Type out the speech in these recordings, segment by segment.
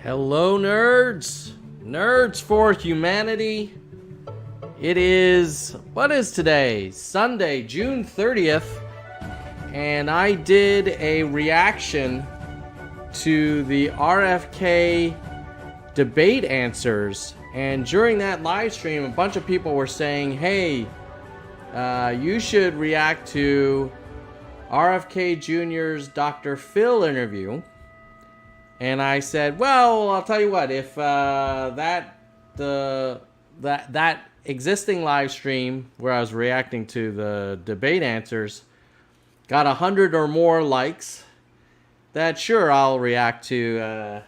Hello, nerds! Nerds for humanity. It is, what is today? Sunday, June 30th. And I did a reaction to the RFK debate answers. And during that live stream, a bunch of people were saying, hey, you should react to RFK Jr.'s Dr. Phil interview. And I said, well, I'll tell you what, if that existing live stream where I was reacting to the debate answers got 100 or more likes, that sure, I'll react to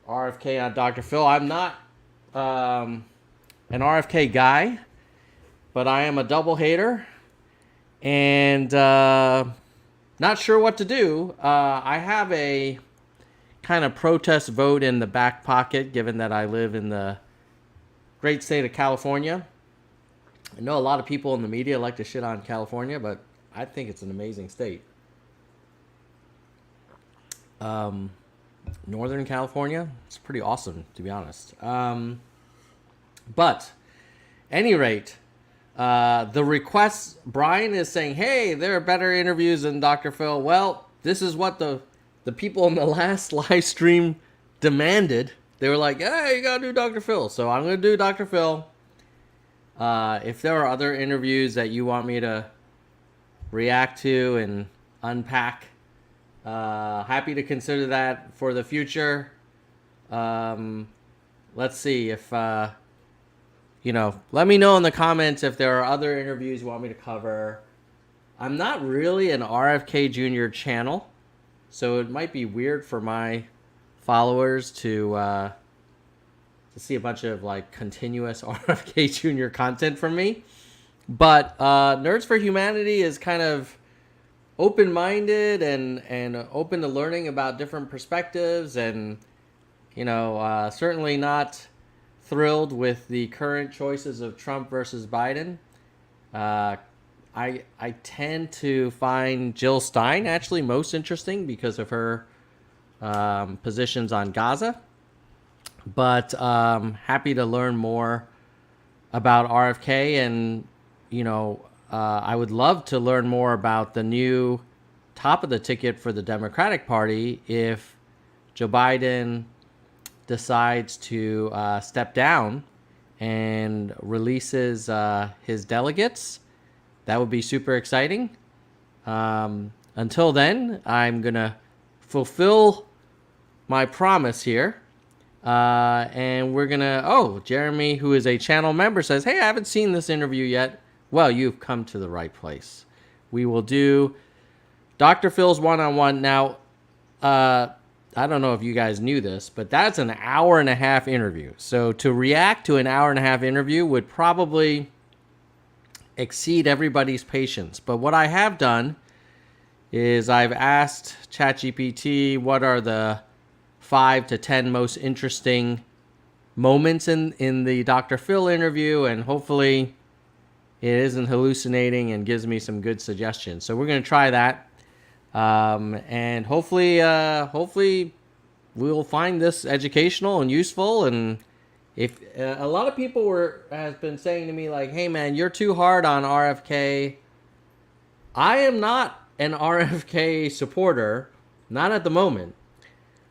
RFK on Dr. Phil. I'm not an RFK guy, but I am a double hater and not sure what to do. I have a kind of protest vote in the back pocket, given that I live in the great state of California. I know a lot of people in the media like to shit on California, but I think it's an amazing state. Northern California, it's pretty awesome, to be honest. But, any rate, the requests, Brian is saying, hey, there are better interviews than Dr. Phil. Well, this is what the people in the last live stream demanded. They were like, hey, you gotta do Dr. Phil. So I'm gonna do Dr. Phil. If there are other interviews that you want me to react to and unpack, happy to consider that for the future. Let's see if, let me know in the comments if there are other interviews you want me to cover. I'm not really an RFK Jr. channel, so it might be weird for my followers to see a bunch of like continuous RFK Jr. content from me. But Nerds for Humanity is kind of open-minded and open to learning about different perspectives, and certainly not thrilled with the current choices of Trump versus Biden. I tend to find Jill Stein actually most interesting because of her positions on Gaza. But happy to learn more about RFK, and I would love to learn more about the new top of the ticket for the Democratic Party if Joe Biden decides to step down and releases his delegates. That would be super exciting. Until then, I'm going to fulfill my promise here. And we're going to... Jeremy, who is a channel member, says, hey, I haven't seen this interview yet. Well, you've come to the right place. We will do Dr. Phil's one-on-one. Now, I don't know if you guys knew this, but that's an hour-and-a-half interview. So to react to an hour-and-a-half interview would probably exceed everybody's patience. But what I have done is I've asked ChatGPT what are the 5 to 10 most interesting moments in the Dr. Phil interview, and hopefully it isn't hallucinating and gives me some good suggestions. So we're going to try that, and hopefully we'll find this educational and useful. And if a lot of people has been saying to me like, hey man, you're too hard on RFK. I am not an RFK supporter, not at the moment.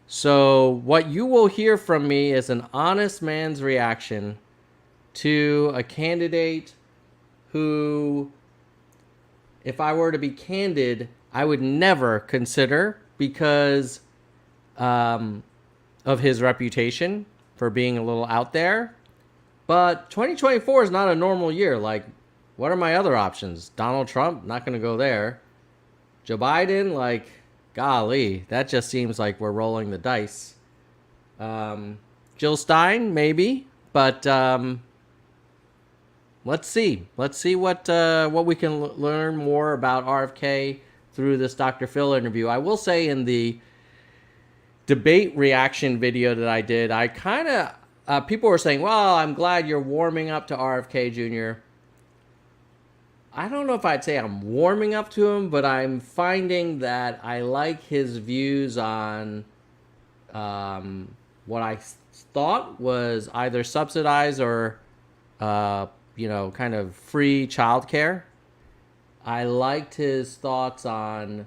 So what you will hear from me is an honest man's reaction to a candidate who, if I were to be candid, I would never consider because of his reputation for being a little out there. But 2024 is not a normal year. Like, what are my other options? Donald Trump, not going to go there. Joe Biden, like, golly, that just seems like we're rolling the dice. Jill Stein, maybe, but let's see. Let's see what we can learn more about RFK through this Dr. Phil interview. I will say in the debate reaction video that I did, I kind of, people were saying, well, I'm glad you're warming up to RFK Jr. I don't know if I'd say I'm warming up to him, but I'm finding that I like his views on what I thought was either subsidized or, kind of free childcare. I liked his thoughts on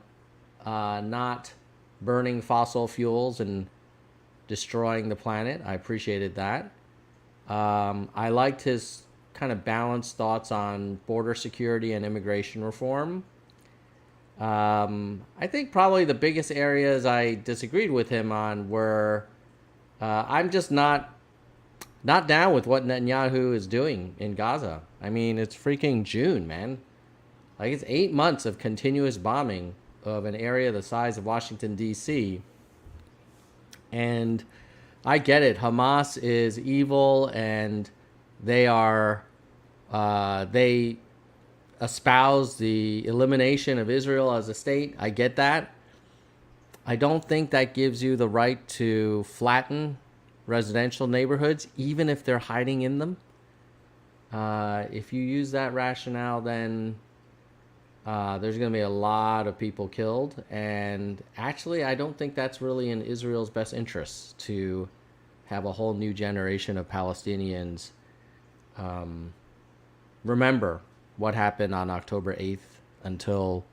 not burning fossil fuels and destroying the planet. I appreciated that. I liked his kind of balanced thoughts on border security and immigration reform. I think probably the biggest areas I disagreed with him on were I'm just not down with what Netanyahu is doing in Gaza. I mean, it's freaking June, man. Like, it's 8 months of continuous bombing of an area the size of Washington, D.C. And I get it. Hamas is evil, and they espouse the elimination of Israel as a state. I get that. I don't think that gives you the right to flatten residential neighborhoods, even if they're hiding in them. If you use that rationale, then there's going to be a lot of people killed. And actually, I don't think that's really in Israel's best interests to have a whole new generation of Palestinians remember what happened on October 8th until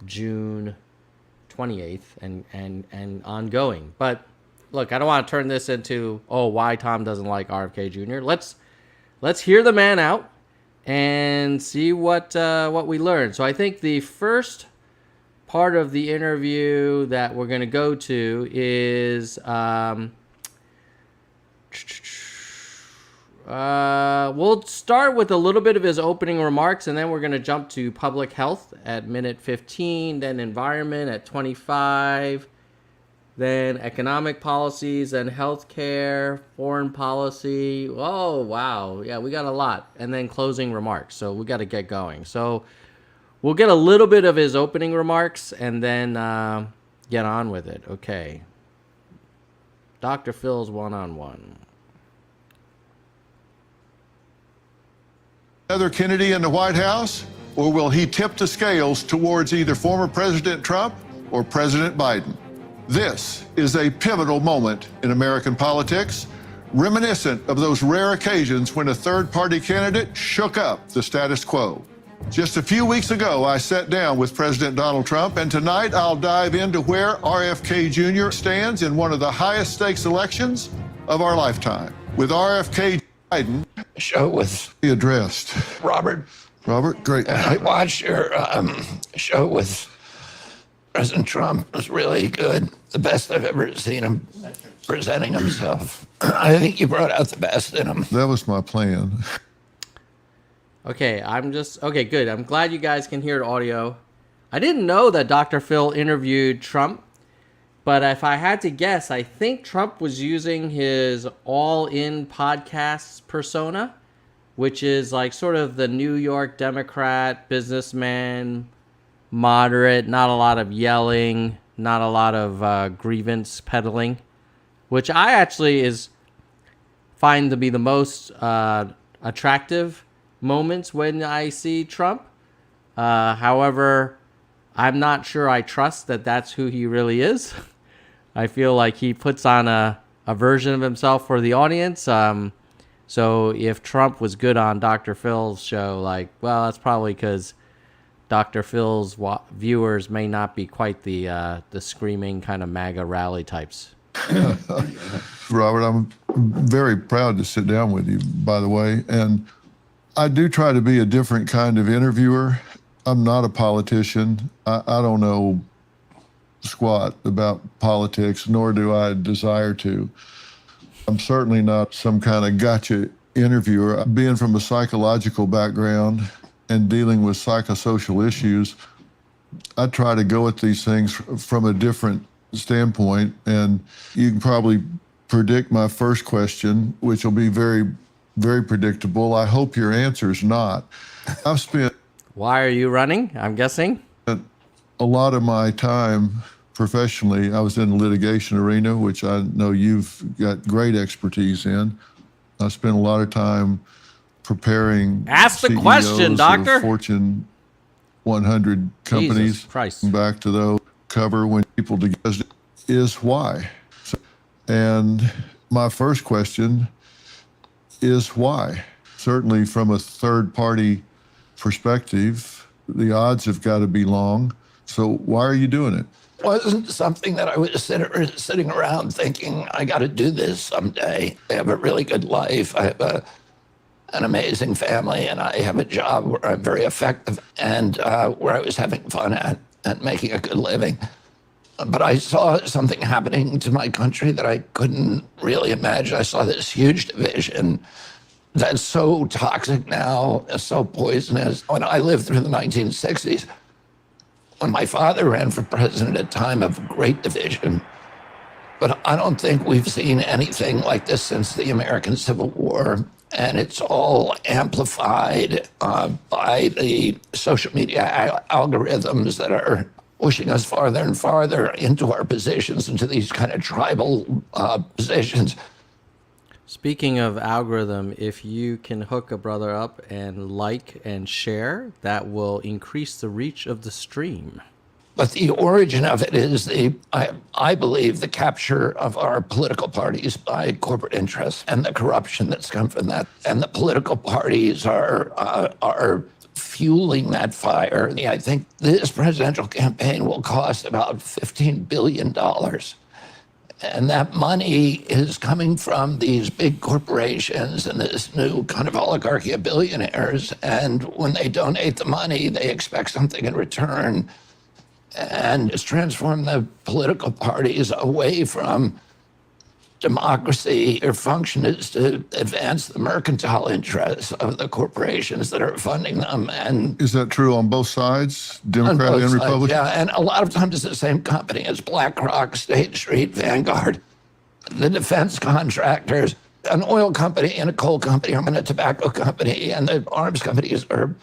June 28th and ongoing. But look, I don't want to turn this into, why Tom doesn't like RFK Jr. Let's hear the man out and see what we learn. So I think the first part of the interview that we're going to go to is we'll start with a little bit of his opening remarks, and then we're going to jump to public health at minute 15, then environment at 25, then economic policies and healthcare, foreign policy. Oh, wow. Yeah, we got a lot. And then closing remarks. So we got to get going. So we'll get a little bit of his opening remarks and then get on with it. Okay. Dr. Phil's one-on-one. Another Kennedy in the White House, or will he tip the scales towards either former President Trump or President Biden? This is a pivotal moment in American politics, reminiscent of those rare occasions when a third-party candidate shook up the status quo. Just a few weeks ago, I sat down with President Donald Trump, and tonight I'll dive into where RFK Jr. stands in one of the highest stakes elections of our lifetime. With RFK Biden, show with he addressed. Robert, great. I watched your show with President Trump. It was really good. The best I've ever seen him presenting himself. I think you brought out the best in him. That was my plan. Okay, okay, good. I'm glad you guys can hear the audio. I didn't know that Dr. Phil interviewed Trump, but if I had to guess, I think Trump was using his all-in podcast persona, which is like sort of the New York Democrat, businessman, moderate, not a lot of yelling, not a lot of grievance peddling, which I actually find to be the most attractive moments when I see Trump. However, I'm not sure I trust that that's who he really is. I feel like he puts on a version of himself for the audience. So if Trump was good on Dr. Phil's show, that's probably because Dr. Phil's viewers may not be quite the screaming kind of MAGA rally types. Robert, I'm very proud to sit down with you, by the way. And I do try to be a different kind of interviewer. I'm not a politician. I don't know squat about politics, nor do I desire to. I'm certainly not some kind of gotcha interviewer. Being from a psychological background and dealing with psychosocial issues, I try to go at these things from a different standpoint. And you can probably predict my first question, which will be very, very predictable. I hope your answer is not. I've spent... Why are you running, I'm guessing? A lot of my time professionally, I was in the litigation arena, which I know you've got great expertise in. I spent a lot of time preparing Ask the CEOs question, Doctor. of Fortune 100 companies. Jesus Christ. Back to those cover when people together is why. And my first question is why? Certainly from a third party perspective, the odds have got to be long. So why are you doing it? Wasn't something that I was sitting around thinking, I got to do this someday. I have a really good life. I have an amazing family, and I have a job where I'm very effective and where I was having fun at making a good living. But I saw something happening to my country that I couldn't really imagine. I saw this huge division that's so toxic now, so poisonous. When I lived through the 1960s, when my father ran for president at a time of great division, but I don't think we've seen anything like this since the American Civil War. And it's all amplified by the social media algorithms that are pushing us farther and farther into our positions, into these kind of tribal positions. Speaking of algorithm, if you can hook a brother up and like and share, that will increase the reach of the stream. But the origin of it is I believe, the capture of our political parties by corporate interests and the corruption that's come from that. And the political parties are fueling that fire. I think this presidential campaign will cost about $15 billion. And that money is coming from these big corporations and this new kind of oligarchy of billionaires. And when they donate the money, they expect something in return. And it's transformed the political parties away from democracy. Their function is to advance the mercantile interests of the corporations that are funding them. And Is that true on both sides, Democrat and Republican? yeah, and a lot of times it's the same company as BlackRock, State Street, Vanguard, the defense contractors, an oil company and a coal company, and a tobacco company, and the arms companies are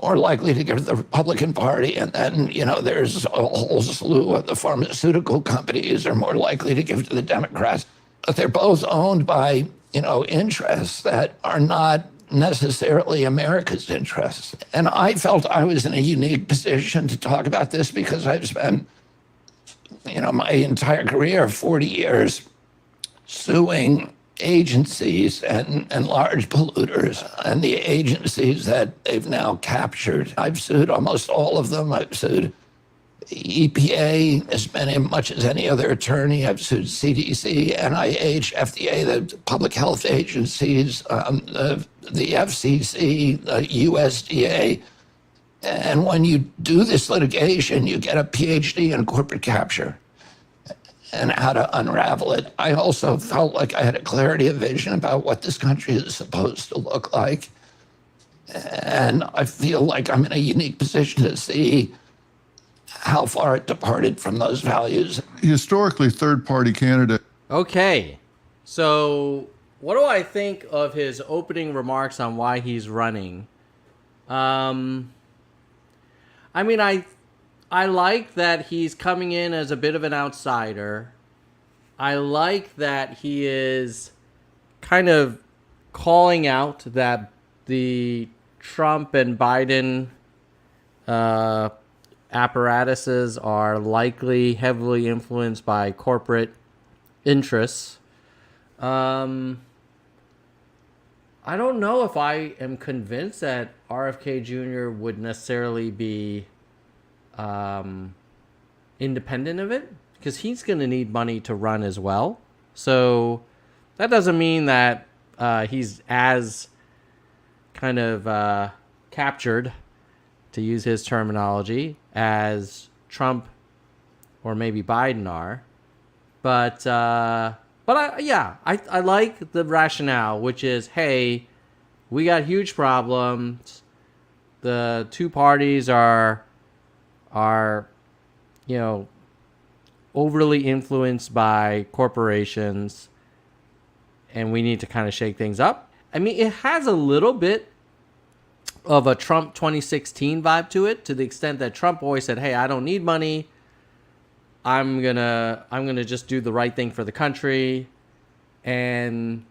more likely to give to the Republican Party. And then, there's a whole slew of the pharmaceutical companies are more likely to give to the Democrats. But they're both owned by, interests that are not necessarily America's interests. And I felt I was in a unique position to talk about this because I've spent, my entire career, 40 years, suing agencies and large polluters and the agencies that they've now captured. I've sued almost all of them. I've sued EPA as much as any other attorney. I've sued CDC, NIH, FDA, the public health agencies, the FCC, the USDA. And when you do this litigation, you get a PhD in corporate capture and how to unravel it. I also felt like I had a clarity of vision about what this country is supposed to look like. And I feel like I'm in a unique position to see how far it departed from those values. Historically, third-party candidate. Okay, so what do I think of his opening remarks on why he's running? I like that he's coming in as a bit of an outsider. I like that he is kind of calling out that the Trump and Biden apparatuses are likely heavily influenced by corporate interests. I don't know if I am convinced that RFK Jr. would necessarily be independent of it, because he's going to need money to run as well. So that doesn't mean that he's as kind of captured, to use his terminology, as Trump or maybe Biden are. But I like the rationale, which is, hey, we got huge problems. The two parties are overly influenced by corporations, and we need to kind of shake things up. I mean, it has a little bit of a Trump 2016 vibe to it, to the extent that Trump always said, hey, I don't need money. I'm gonna just do the right thing for the country. And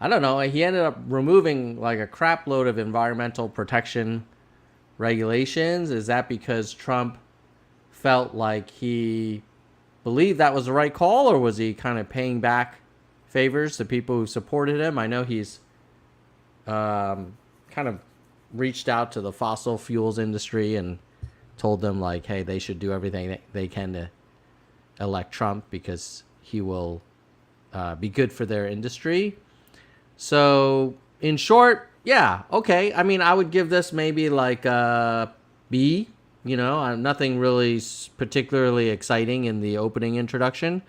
I don't know, he ended up removing like a crap load of environmental protection regulations. Is that because Trump felt like he believe that was the right call, or was he kind of paying back favors to people who supported him? I know he's kind of reached out to the fossil fuels industry and told them, like, hey, they should do everything they can to elect Trump because he will be good for their industry. So in short, yeah, okay. I mean, I would give this maybe like a B. You know, nothing really particularly exciting in the opening introduction.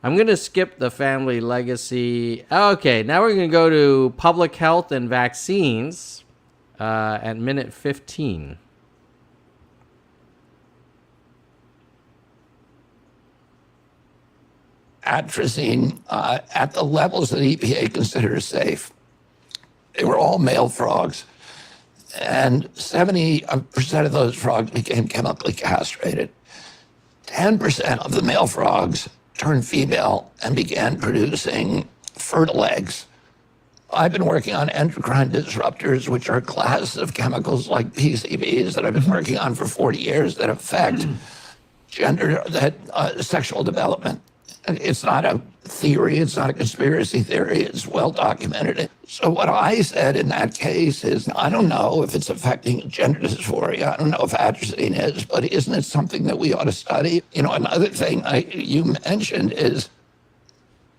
I'm going to skip the family legacy. Okay, now we're going to go to public health and vaccines at minute 15. Atrazine at the levels that EPA considers safe. They were all male frogs. And 70% of those frogs became chemically castrated. 10% of the male frogs turned female and began producing fertile eggs. I've been working on endocrine disruptors, which are classes of chemicals like PCBs that I've been working on for 40 years that affect sexual development. It's not a theory, it's not a conspiracy theory, it's well documented. So what I said in that case is, I don't know if it's affecting gender dysphoria, I don't know if atrazine is, but isn't it something that we ought to study? You know, another thing you mentioned is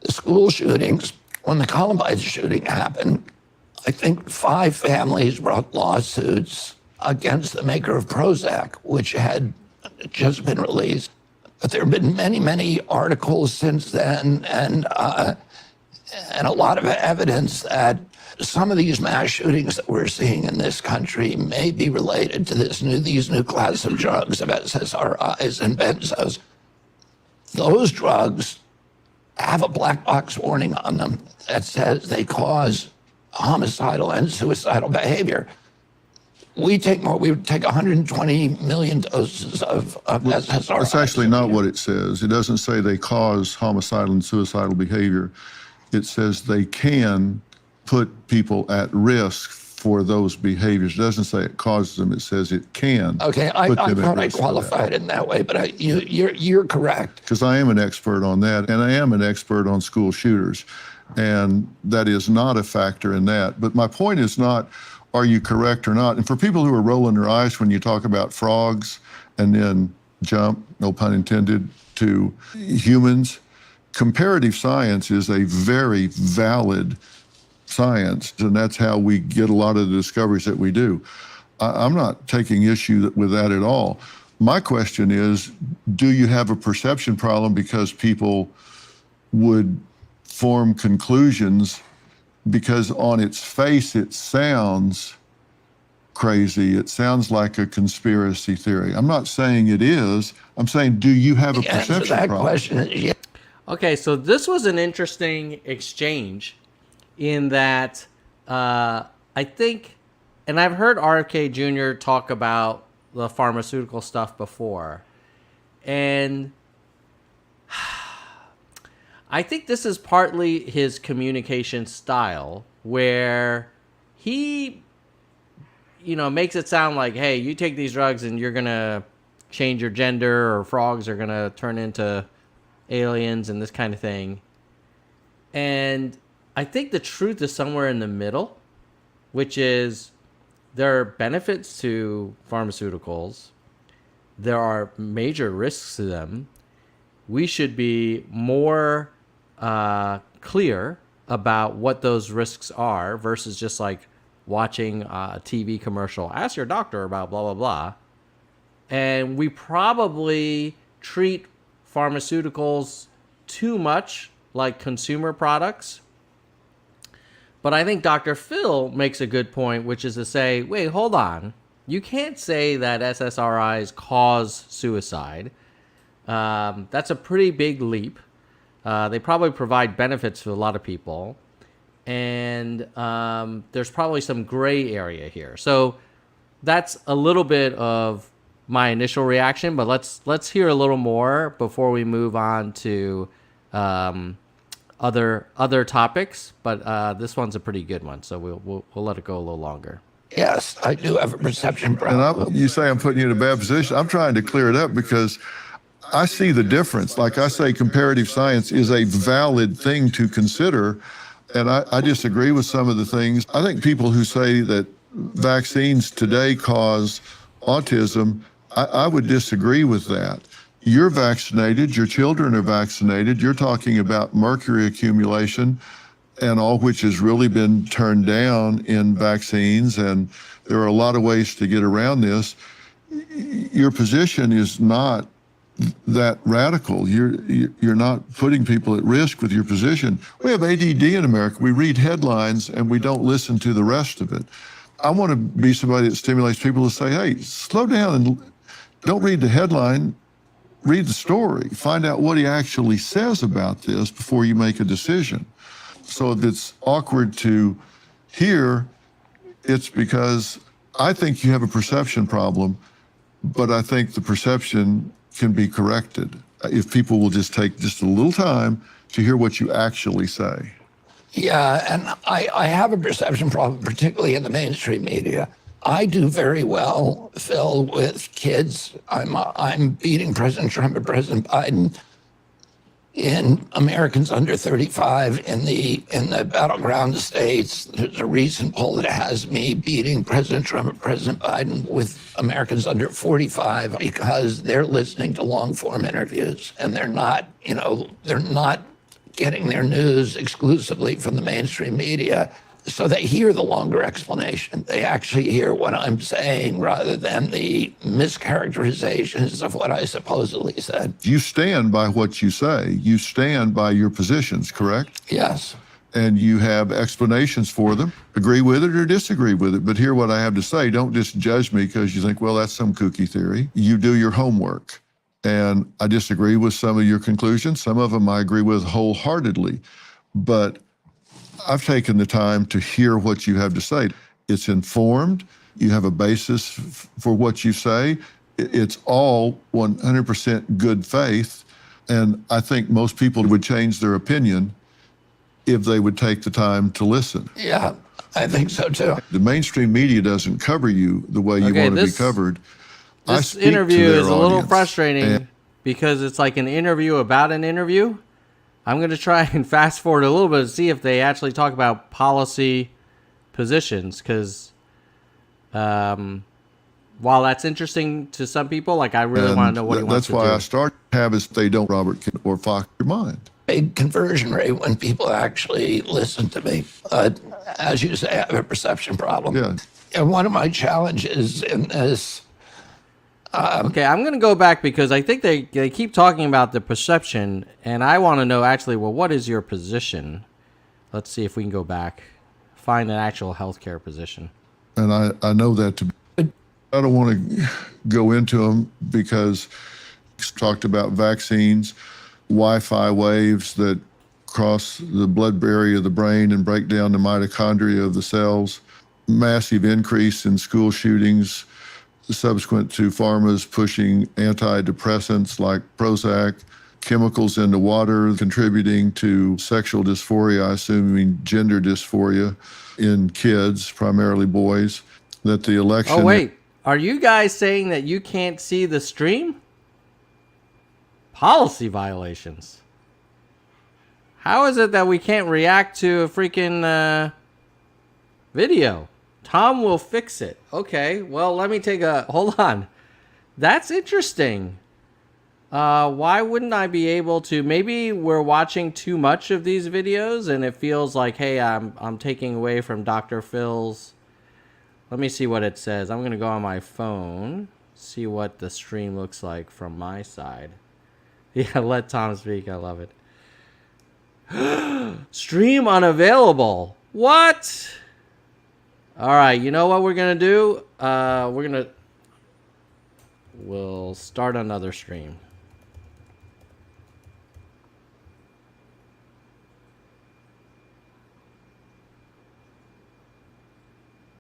the school shootings. When the Columbine shooting happened, I think 5 families brought lawsuits against the maker of Prozac, which had just been released. But there have been many, many articles since then, and a lot of evidence that some of these mass shootings that we're seeing in this country may be related to these new class of drugs, of SSRIs and benzos. Those drugs have a black box warning on them that says they cause homicidal and suicidal behavior. We would take 120 million doses of SSRIs. That's actually not what it says. It doesn't say they cause homicidal and suicidal behavior. It says they can put people at risk for those behaviors. It doesn't say it causes them. It says it can. Okay, I thought I qualified it in that way, but you're correct. Because I am an expert on that, and I am an expert on school shooters, and that is not a factor in that. But my point is not, are you correct or not? And for people who are rolling their eyes when you talk about frogs and then jump, no pun intended, to humans, comparative science is a very valid science, and that's how we get a lot of the discoveries that we do. I'm not taking issue with that at all. My question is, do you have a perception problem because people would form conclusions because on its face it sounds crazy, it sounds like a conspiracy theory? I'm not saying it is. I'm saying, do you have a perception problem? Question is, yeah. Okay, so this was an interesting exchange in that I think, and I've heard RFK Jr. talk about the pharmaceutical stuff before, and I think this is partly his communication style, where he, makes it sound like, hey, you take these drugs and you're going to change your gender, or frogs are going to turn into aliens and this kind of thing. And I think the truth is somewhere in the middle, which is there are benefits to pharmaceuticals. There are major risks to them. We should be more clear about what those risks are versus just like watching a TV commercial. Ask your doctor about blah, blah, blah. And we probably treat pharmaceuticals too much like consumer products. But I think Dr. Phil makes a good point, which is to say, wait, hold on. You can't say that SSRIs cause suicide. That's a pretty big leap. They probably provide benefits to a lot of people. And there's probably some gray area here. So that's a little bit of my initial reaction, but let's hear a little more before we move on to other topics. But this one's a pretty good one, so we'll let it go a little longer. Yes, I do have a perception problem. And you say I'm putting you in a bad position. I'm trying to clear it up because I see the difference. Like I say, comparative science is a valid thing to consider. And I disagree with some of the things. I think people who say that vaccines today cause autism, I would disagree with that. You're vaccinated, your children are vaccinated, you're talking about mercury accumulation and all which has really been turned down in vaccines. And there are a lot of ways to get around this. Your position is not that radical. You're not putting people at risk with your position. We have ADD in America. We read headlines and we don't listen to the rest of it. I want to be somebody that stimulates people to say, hey, slow down and don't read the headline, read the story. Find out what he actually says about this before you make a decision. So if it's awkward to hear, it's because I think you have a perception problem, but I think the perception can be corrected if people will just take just a little time to hear what you actually say. Yeah, and I have a perception problem, particularly in the mainstream media. I do very well, Phil, with kids. I'm beating President Trump and President Biden in Americans under 35 in the battleground states. There's a recent poll that has me beating President Trump and President Biden with Americans under 45 because they're listening to long form interviews and they're not getting their news exclusively from the mainstream media. So they hear the longer explanation. They actually hear what I'm saying rather than the mischaracterizations of what I supposedly said. You stand by what you say. You stand by your positions, correct? Yes. And you have explanations for them. Agree with it or disagree with it, but hear what I have to say. Don't just judge me because you think, well, that's some kooky theory. You do your homework. And I disagree with some of your conclusions. Some of them I agree with wholeheartedly. But I've taken the time to hear what you have to say. It's informed. You have a basis for what you say. It's all 100% good faith. And I think most people would change their opinion if they would take the time to listen. Yeah, I think so too. The mainstream media doesn't cover you the way you want to be covered. This interview is a little frustrating because it's like an interview about an interview. I'm going to try and fast forward a little bit to see if they actually talk about policy positions because while that's interesting to some people, like I really want to know what he wants to do. That's why I started habits they don't, Robert, or fox your mind. Big conversion rate when people actually listen to me. As you say, I have a perception problem. Yeah. And one of my challenges in this. Okay, I'm going to go back because I think they keep talking about the perception, and I want to know actually, well, what is your position? Let's see if we can go back, find an actual healthcare position. And I know that to be. I don't want to go into them because it's talked about vaccines, Wi-Fi waves that cross the blood barrier of the brain and break down the mitochondria of the cells, massive increase in school shootings, subsequent to pharmas pushing antidepressants like Prozac, chemicals in the water contributing to sexual dysphoria, I assume gender dysphoria in kids, primarily boys, that the election... Oh, wait. Are you guys saying that you can't see the stream? Policy violations. How is it that we can't react to a freaking video? Tom will fix it. Okay, well, let me take a... Hold on. That's interesting. Why wouldn't I be able to... Maybe we're watching too much of these videos and it feels like, hey, I'm taking away from Dr. Phil's... Let me see what it says. I'm going to go on my phone, see what the stream looks like from my side. Yeah, let Tom speak. I love it. Stream unavailable. What? All right, you know what we're going to do? We'll start another stream.